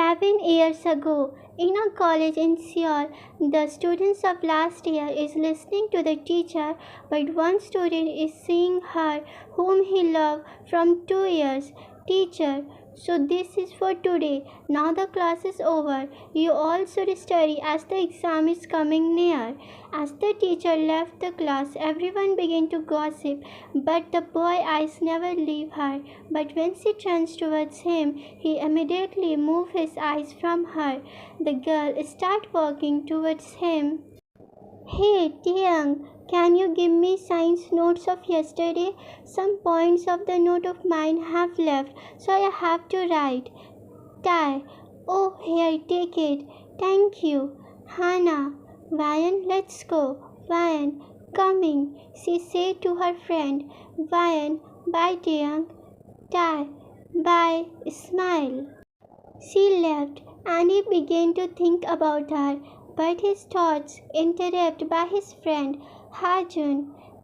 11 years ago, in a college in Seoul, the students of last year is listening to the teacher, but one student is seeing her whom he loved from 2 years. Teacher, so this is for today. Now the class is over. You all should study as the exam is coming near. As the teacher left the class, everyone began to gossip, but the boy's eyes never leave her. But when she turns towards him, he immediately moves his eyes from her. The girl starts walking towards him. Hey, Tiang, can you give me science notes of yesterday? Some points of the note of mine have left, so I have to write. Tai, oh, here, take it. Thank you. Hannah, Ryan, let's go. Ryan, coming, she said to her friend. Ryan, bye, Tiang. Tai, bye, smile. She left, and he began to think about her, but his thoughts interrupted by his friend Hajun.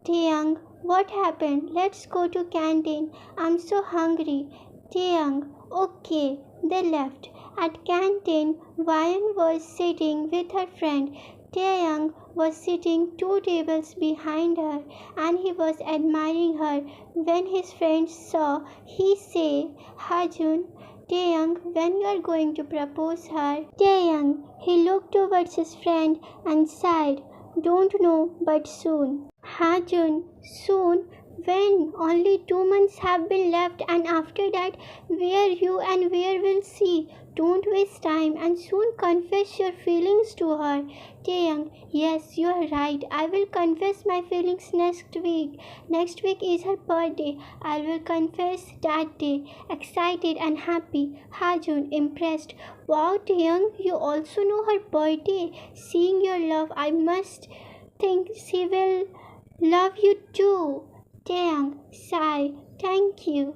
Taeyang, what happened? Let's go to canteen. I'm so hungry. Taeyang, okay. They left. At canteen, Ryan was sitting with her friend. Taeyang was sitting 2 tables behind her, and he was admiring her. When his friend saw, he said, Hajun, Taeyang, when you are going to propose her? Taeyang, he looked towards his friend and sighed. Don't know, but soon. Hajun, soon? When? Only 2 months have been left, and after that, where you and where will see? Don't waste time and soon confess your feelings to her. Taeyang, yes, you are right. I will confess my feelings next week. Next week is her birthday. I will confess that day. Excited and happy. Hajun, impressed. Wow, Taeyang, you also know her birthday. Seeing your love, I must think she will love you too. Taeyang, sigh. Thank you.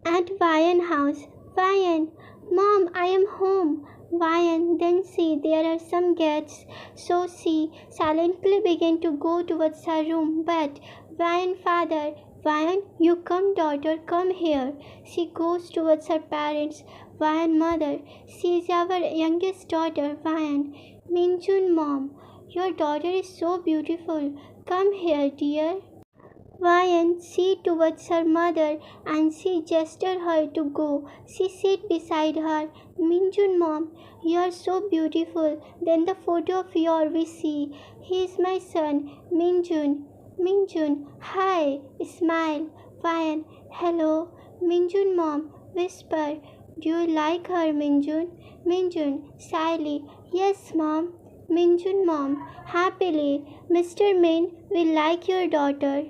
At Vian house. Vian, Mom, I am home. Vian then see there are some guests, so she silently began to go towards her room. But Vian father, Vian, you come daughter, come here. She goes towards her parents. Vian mother, she is our youngest daughter, Vian. Minjun mom, your daughter is so beautiful. Come here, dear. Vian see towards her mother and she gestured her to go. She sat beside her. Minjun mom, you are so beautiful. Then the photo of your we see. He is my son, Minjun. Minjun, hi, smile. Vian, hello. Minjun mom, whisper. Do you like her, Minjun? Minjun, shyly, yes mom. Minjun mom, happily. Mr. Min, we like your daughter.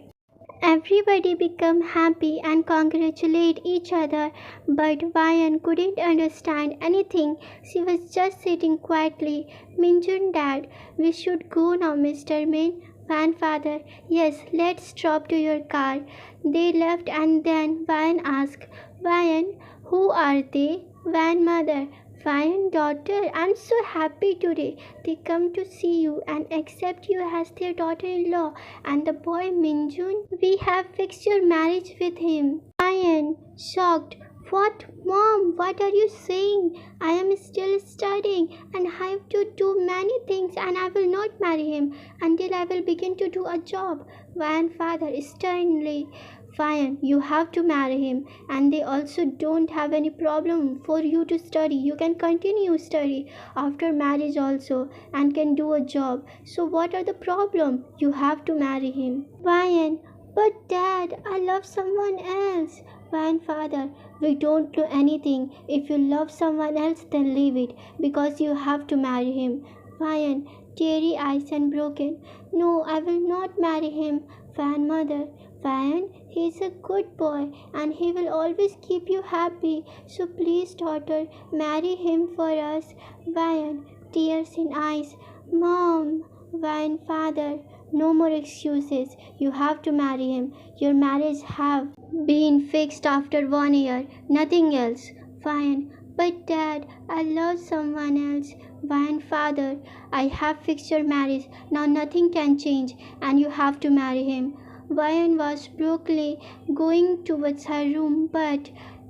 Everybody became happy and congratulate each other, but Vian couldn't understand anything. She was just sitting quietly. Minjun dad, we should go now, Mr. Min. Vian father, yes, let's drop to your car. They left and then Vian asked, Vian, who are they? Vian mother, Vian daughter, I'm so happy today. They come to see you and accept you as their daughter-in-law. And the boy Minjun, we have fixed your marriage with him. Vian, shocked. What, mom? What are you saying? I am still studying and I have to do many things and I will not marry him until I will begin to do a job. Vian father sternly. Fine, you have to marry him, and they also don't have any problem for you to study. You can continue study after marriage also and can do a job. So what are the problem? You have to marry him. Ryan, but dad, I love someone else. Ryan father, we don't do anything. If you love someone else, then leave it because you have to marry him. Ryan, teary eyes and broken. No, I will not marry him. Fan mother, Fan, he is a good boy and he will always keep you happy. So please, daughter, marry him for us. Van, tears in eyes. Mom, Van, father, no more excuses. You have to marry him. Your marriage have been fixed after 1 year. Nothing else. Fine. But dad, I love someone else. Van, father, I have fixed your marriage. Now nothing can change and you have to marry him. Vian was brutally going towards her room, but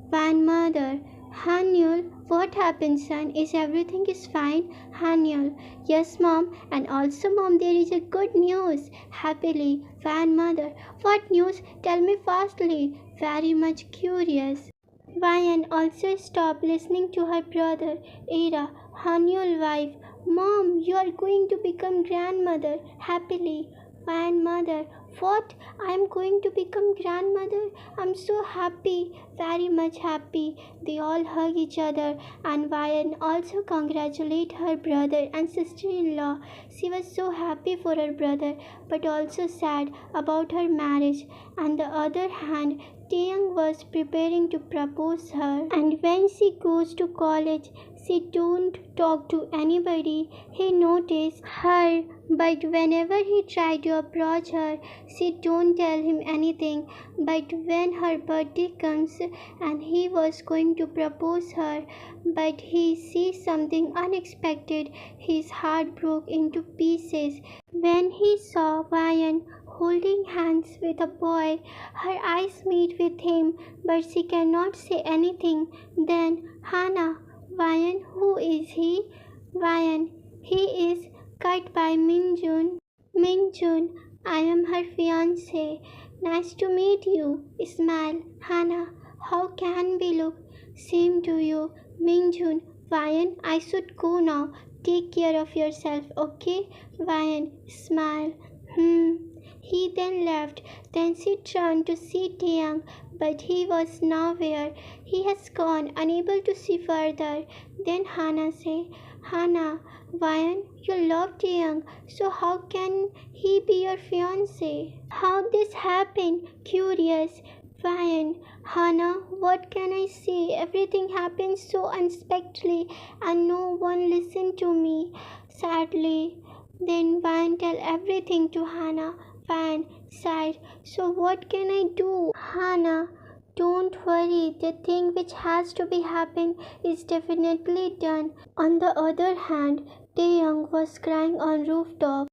Van mother, Hanyul, What happened, son? Is everything is fine? Haniel. Yes, mom. And also, mom, there is a good news. Happily. Van mother. What news? Tell me fastly. Very much curious. Vian also stopped listening to her brother, Ira, Haniel wife. Mom, you are going to become grandmother. Happily. Vian mother. What? I am going to become grandmother? I'm so happy, very much happy. They all hug each other, and Vian also congratulate her brother and sister-in-law. She was so happy for her brother, but also sad about her marriage. On the other hand, Taeyang was preparing to propose her, and when she goes to college, she don't talk to anybody. He noticed her, but whenever he tried to approach her, she don't tell him anything. But when her birthday comes and he was going to propose her, but he sees something unexpected, his heart broke into pieces. When he saw Vian holding hands with a boy, her eyes meet with him, but she cannot say anything. Then Hannah, Vian, who is he? Vian, he is cut by Minjun. Minjun, I am her fiance. Nice to meet you. Smile. Hannah, how can we look? Same to you. Minjun, Vian, I should go now. Take care of yourself, okay? Vian, smile. He then left. Then she turned to see Taeyang, but he was nowhere. He has gone, unable to see further. Then Hannah said, Hannah, Vian, you love Taeyang, so how can he be your fiance? How this happened? Curious. Vian, Hannah, what can I say? Everything happened so unexpectedly and no one listened to me. Sadly. Then Vian tell everything to Hannah. Vian sighed. So what can I do? Hannah, don't worry. The thing which has to be happened is definitely done. On the other hand, Taeyang was crying on rooftop.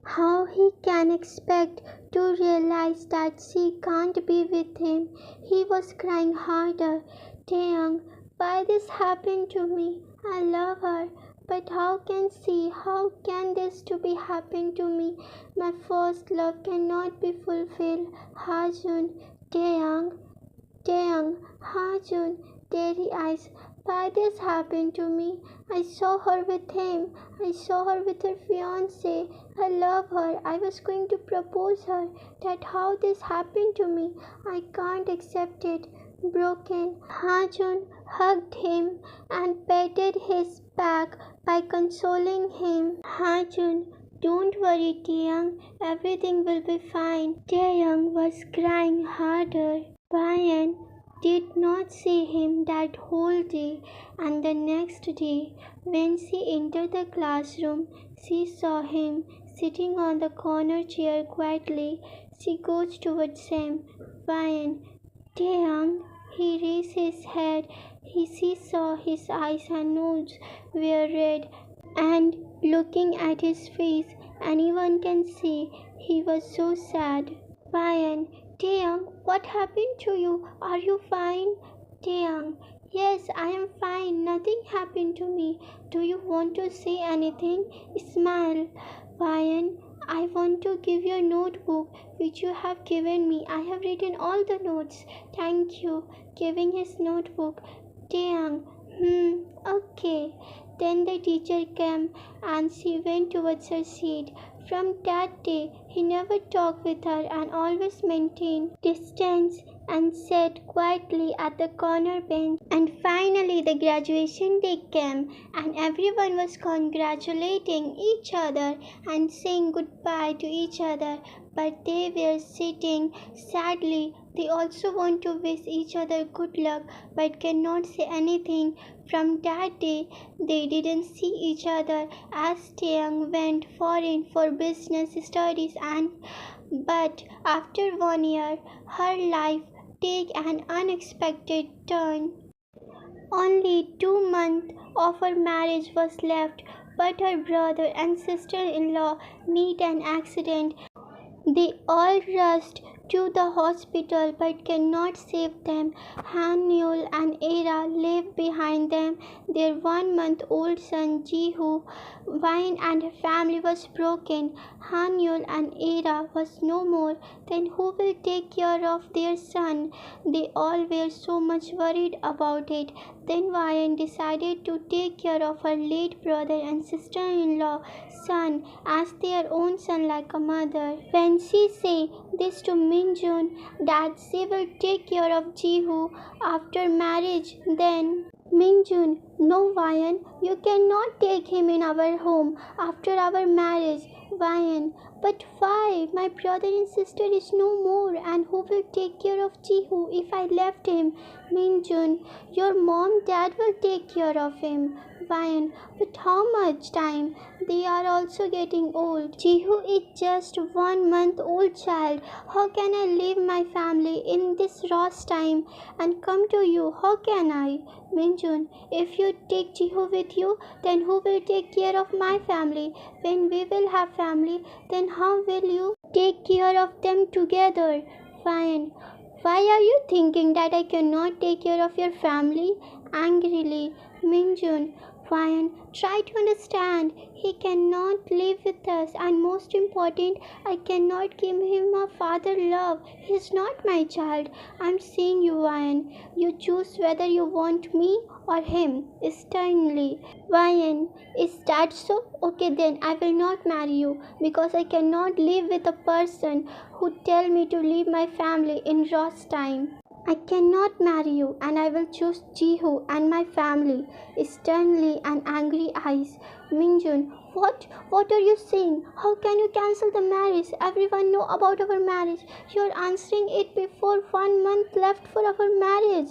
How he can expect to realize that she can't be with him. He was crying harder. Taeyang, why this happened to me? I love her. But how can this to be happen to me? My first love cannot be fulfilled. Hajun, Taeyang, Taeyang, Hajun, teary eyes. Why this happened to me? I saw her with him. I saw her with her fiance. I love her. I was going to propose her. That how this happened to me? I can't accept it. Broken. Hajun hugged him and patted his back by consoling him. Hajun, don't worry, Taeyang. Everything will be fine. Taeyang was crying harder. Vian did not see him that whole day, and the next day, when she entered the classroom, she saw him sitting on the corner chair quietly. She goes towards him. Vian, Taeyang, he raised his head. She saw his eyes and nose were red, and looking at his face, anyone can see he was so sad. Vian, Taeyang, what happened to you? Are you fine? Taeyang, yes, I am fine. Nothing happened to me. Do you want to say anything? Smile. Vian, I want to give you a notebook which you have given me. I have written all the notes. Thank you. Giving his notebook. Taeyang, okay. Then the teacher came and she went towards her seat. From that day, he never talked with her and always maintained distance and sat quietly at the corner bench. And finally, the graduation day came, and everyone was congratulating each other and saying goodbye to each other. But they were sitting sadly. They also want to wish each other good luck, but cannot say anything. From that day, they didn't see each other as Taeyang went foreign for business studies, but after 1 year, her life take an unexpected turn. Only 2 months of her marriage was left, but her brother and sister-in-law meet an accident. They all rushed to the hospital but cannot save them. Hanyul and Era leave behind them their 1-month-old son Jihu. Wine and her family was broken. Hanyul and Era was no more. Then who will take care of their son? They all were so much worried about it. Then Vayan decided to take care of her late brother and sister-in-law son as their own son like a mother. When she said this to Minjun that she will take care of Jihu after marriage, then Minjun, no Vayan, you cannot take him in our home after our marriage. Vayan, but why? My brother and sister is no more, and who will take care of Jihu if I left him? Minjun, your mom, dad will take care of him. Vayan, but how much time? They are also getting old. Jihu is just 1 month old child. How can I leave my family in this Ross time and come to you? How can I? Minjun, if you take Jihu with you, then who will take care of my family? When we will have family, then how will you take care of them together? Fine. Why are you thinking that I cannot take care of your family? Angrily, Minjun, fine. Try to understand. He cannot live with us, and most important, I cannot give him a father love. He's not my child. I'm seeing you, Ryan. You choose whether you want me or him. Sternly. Ryan, is that so? Okay, then I will not marry you because I cannot live with a person who tell me to leave my family in Ross time. I cannot marry you, and I will choose Jihu and my family. Sternly and angry eyes. Minjun, what? What are you saying? How can you cancel the marriage? Everyone know about our marriage. You are answering it before 1 month left for our marriage.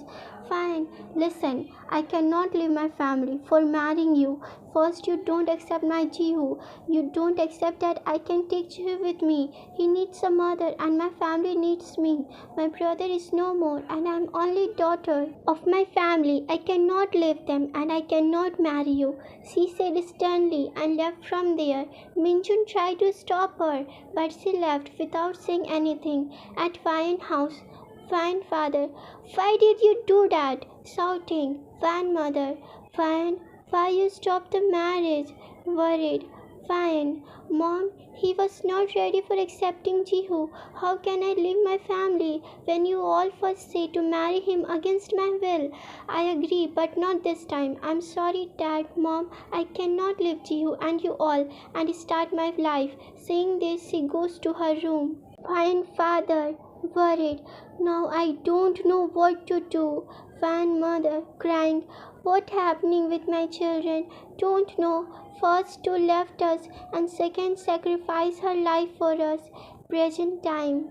Fine. Listen, I cannot leave my family for marrying you. First, you don't accept my Jihu. You don't accept that I can take Jihu with me. He needs a mother and my family needs me. My brother is no more and I am only daughter of my family. I cannot leave them and I cannot marry you. She said sternly and left from there. Minjun tried to stop her, but she left without saying anything. At Vayan house, Fine father, why did you do that? Shouting, Fine mother, Fine, why you stopped the marriage? Worried, Fine, mom, he was not ready for accepting Jihu. How can I leave my family when you all first say to marry him against my will? I agree, but not this time. I'm sorry, dad, mom, I cannot leave Jihu and you all and start my life. Saying this, she goes to her room. Fine father, worried. Now I don't know what to do. Fan mother crying. What happening with my children? Don't know. First two left us and second sacrifice her life for us. Present time.